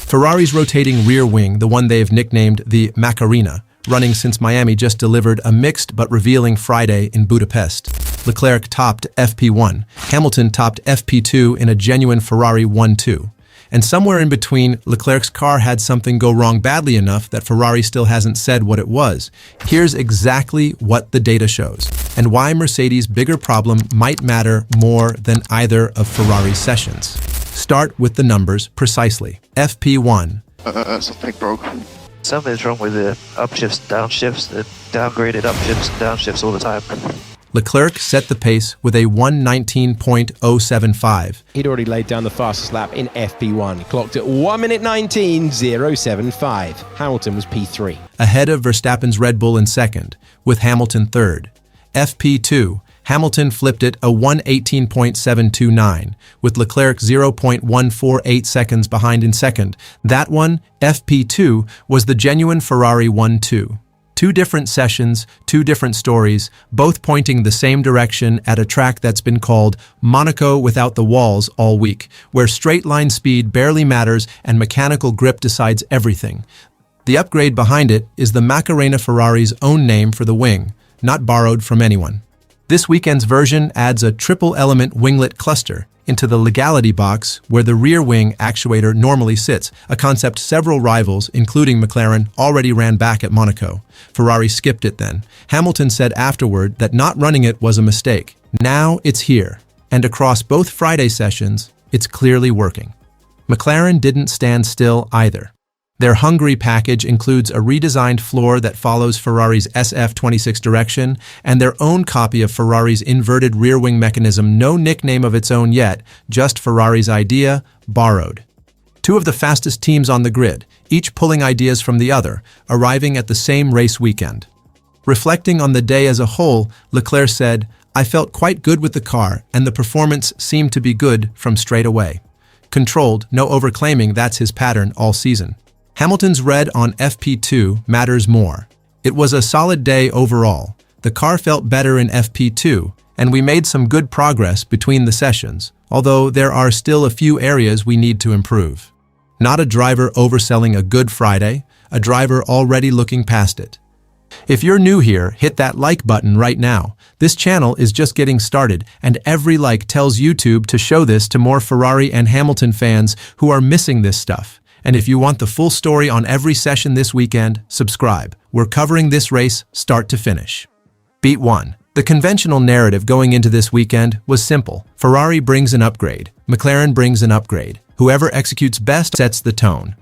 Ferrari's rotating rear wing, the one they've nicknamed the Macarena, running since Miami, just delivered a mixed but revealing Friday in Budapest. Leclerc topped FP1, Hamilton topped FP2 in a genuine Ferrari 1-2. And somewhere in between, Leclerc's car had something go wrong badly enough that Ferrari still hasn't said what it was. Here's exactly what the data shows, and why Mercedes' bigger problem might matter more than either of Ferrari's sessions. Start with the numbers precisely. FP1. Something broke. Something's wrong with the upshifts, downshifts, the downgraded upshifts, downshifts all the time. Leclerc set the pace with a 1:19.075. He'd already laid down the fastest lap in FP1, clocked at 1 minute 19.075. Hamilton was P3. Ahead of Verstappen's Red Bull in second, with Hamilton third. FP2, Hamilton flipped it a 1:18.729, with Leclerc 0.148 seconds behind in second. That one, FP2, was the genuine Ferrari 1-2. Two different sessions, two different stories, both pointing the same direction at a track that's been called Monaco without the walls all week, where straight-line speed barely matters and mechanical grip decides everything. The upgrade behind it is the Macarena, Ferrari's own name for the wing, not borrowed from anyone. This weekend's version adds a triple-element winglet cluster into the legality box where the rear wing actuator normally sits, a concept several rivals, including McLaren, already ran back at Monaco. Ferrari skipped it then. Hamilton said afterward that not running it was a mistake. Now it's here, and across both Friday sessions, it's clearly working. McLaren didn't stand still either. Their Hungary package includes a redesigned floor that follows Ferrari's SF26 direction and their own copy of Ferrari's inverted rear wing mechanism, no nickname of its own yet, just Ferrari's idea, borrowed. Two of the fastest teams on the grid, each pulling ideas from the other, arriving at the same race weekend. Reflecting on the day as a whole, Leclerc said, "I felt quite good with the car and the performance seemed to be good from straight away. Controlled, no overclaiming, that's his pattern all season." Hamilton's red on FP2 matters more. It was a solid day overall. The car felt better in FP2, and we made some good progress between the sessions, although there are still a few areas we need to improve. Not a driver overselling a good Friday, a driver already looking past it. If you're new here, hit that like button right now. This channel is just getting started, and every like tells YouTube to show this to more Ferrari and Hamilton fans who are missing this stuff. And if you want the full story on every session this weekend, subscribe. We're covering this race start to finish. Beat 1. The conventional narrative going into this weekend was simple. Ferrari brings an upgrade. McLaren brings an upgrade. Whoever executes best sets the tone.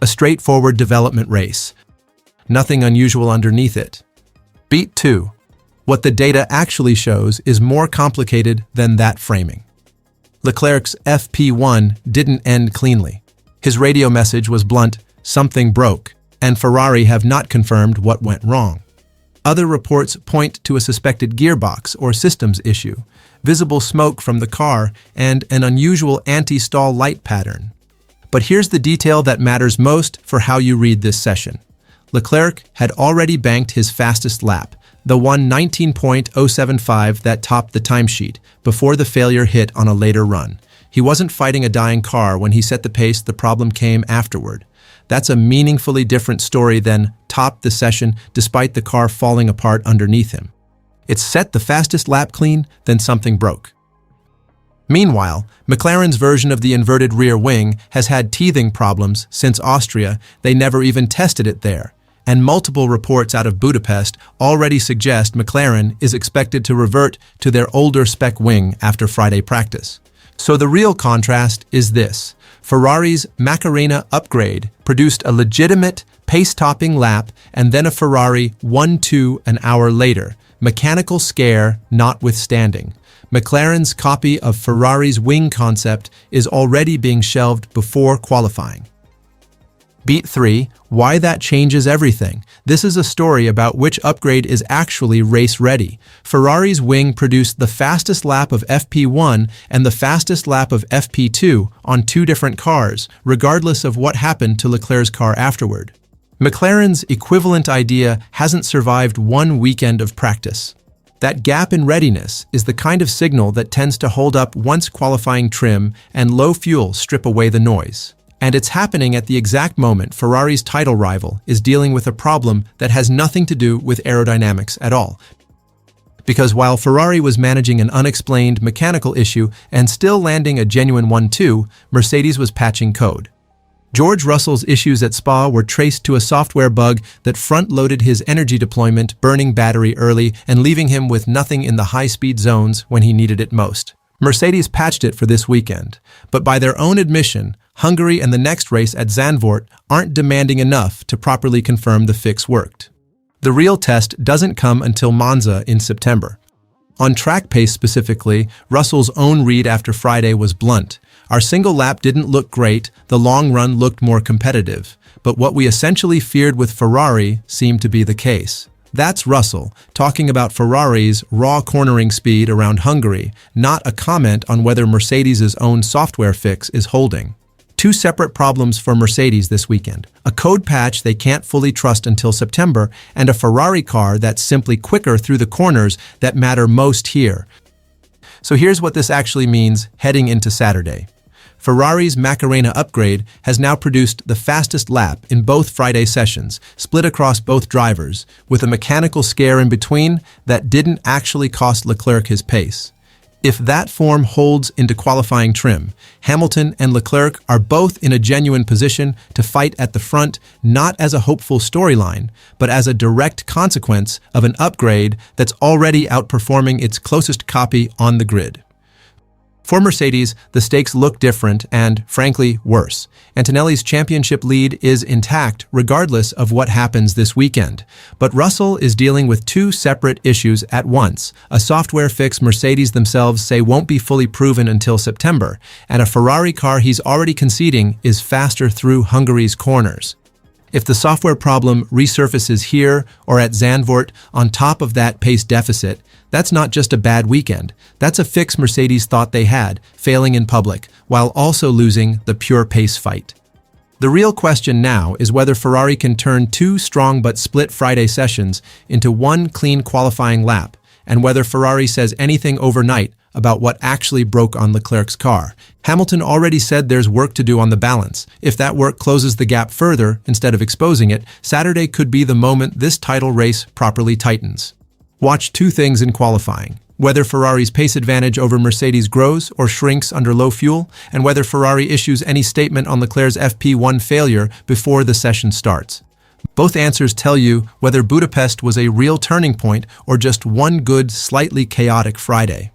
A straightforward development race. Nothing unusual underneath it. Beat 2. What the data actually shows is more complicated than that framing. Leclerc's FP1 didn't end cleanly. His radio message was blunt, "Something broke," and Ferrari have not confirmed what went wrong. Other reports point to a suspected gearbox or systems issue, visible smoke from the car, and an unusual anti-stall light pattern. But here's the detail that matters most for how you read this session. Leclerc had already banked his fastest lap, the 1:19.075 that topped the timesheet, before the failure hit on a later run. He wasn't fighting a dying car when he set the pace. The problem came afterward. That's a meaningfully different story than topped the session despite the car falling apart underneath him. It's set the fastest lap clean, then something broke. Meanwhile, McLaren's version of the inverted rear wing has had teething problems since Austria. They never even tested it there. And multiple reports out of Budapest already suggest McLaren is expected to revert to their older spec wing after Friday practice. So the real contrast is this. Ferrari's Macarena upgrade produced a legitimate pace-topping lap and then a Ferrari 1-2 an hour later, mechanical scare notwithstanding. McLaren's copy of Ferrari's wing concept is already being shelved before qualifying. Beat 3, why that changes everything. This is a story about which upgrade is actually race-ready. Ferrari's wing produced the fastest lap of FP1 and the fastest lap of FP2 on two different cars, regardless of what happened to Leclerc's car afterward. McLaren's equivalent idea hasn't survived one weekend of practice. That gap in readiness is the kind of signal that tends to hold up once qualifying trim and low fuel strip away the noise. And it's happening at the exact moment Ferrari's title rival is dealing with a problem that has nothing to do with aerodynamics at all. Because while Ferrari was managing an unexplained mechanical issue and still landing a genuine 1-2, Mercedes was patching code. George Russell's issues at Spa were traced to a software bug that front-loaded his energy deployment, burning battery early and leaving him with nothing in the high-speed zones when he needed it most. Mercedes patched it for this weekend, but by their own admission, Hungary and the next race at Zandvoort aren't demanding enough to properly confirm the fix worked. The real test doesn't come until Monza in September. On track pace specifically, Russell's own read after Friday was blunt. Our single lap didn't look great, the long run looked more competitive, but what we essentially feared with Ferrari seemed to be the case. That's Russell, talking about Ferrari's raw cornering speed around Hungary, not a comment on whether Mercedes' own software fix is holding. Two separate problems for Mercedes this weekend: a code patch they can't fully trust until September, and a Ferrari car that's simply quicker through the corners that matter most here. So here's what this actually means heading into Saturday. Ferrari's Macarena upgrade has now produced the fastest lap in both Friday sessions, split across both drivers, with a mechanical scare in between that didn't actually cost Leclerc his pace. If that form holds into qualifying trim, Hamilton and Leclerc are both in a genuine position to fight at the front, not as a hopeful storyline, but as a direct consequence of an upgrade that's already outperforming its closest copy on the grid. For Mercedes, the stakes look different and, frankly, worse. Antonelli's championship lead is intact regardless of what happens this weekend. But Russell is dealing with two separate issues at once: a software fix Mercedes themselves say won't be fully proven until September, and a Ferrari car he's already conceding is faster through Hungary's corners. If the software problem resurfaces here or at Zandvoort on top of that pace deficit, that's not just a bad weekend. That's a fix Mercedes thought they had, failing in public, while also losing the pure pace fight. The real question now is whether Ferrari can turn two strong but split Friday sessions into one clean qualifying lap, and whether Ferrari says anything overnight about what actually broke on Leclerc's car. Hamilton already said there's work to do on the balance. If that work closes the gap further instead of exposing it, Saturday could be the moment this title race properly tightens. Watch two things in qualifying: whether Ferrari's pace advantage over Mercedes grows or shrinks under low fuel, and whether Ferrari issues any statement on Leclerc's FP1 failure before the session starts. Both answers tell you whether Budapest was a real turning point or just one good, slightly chaotic Friday.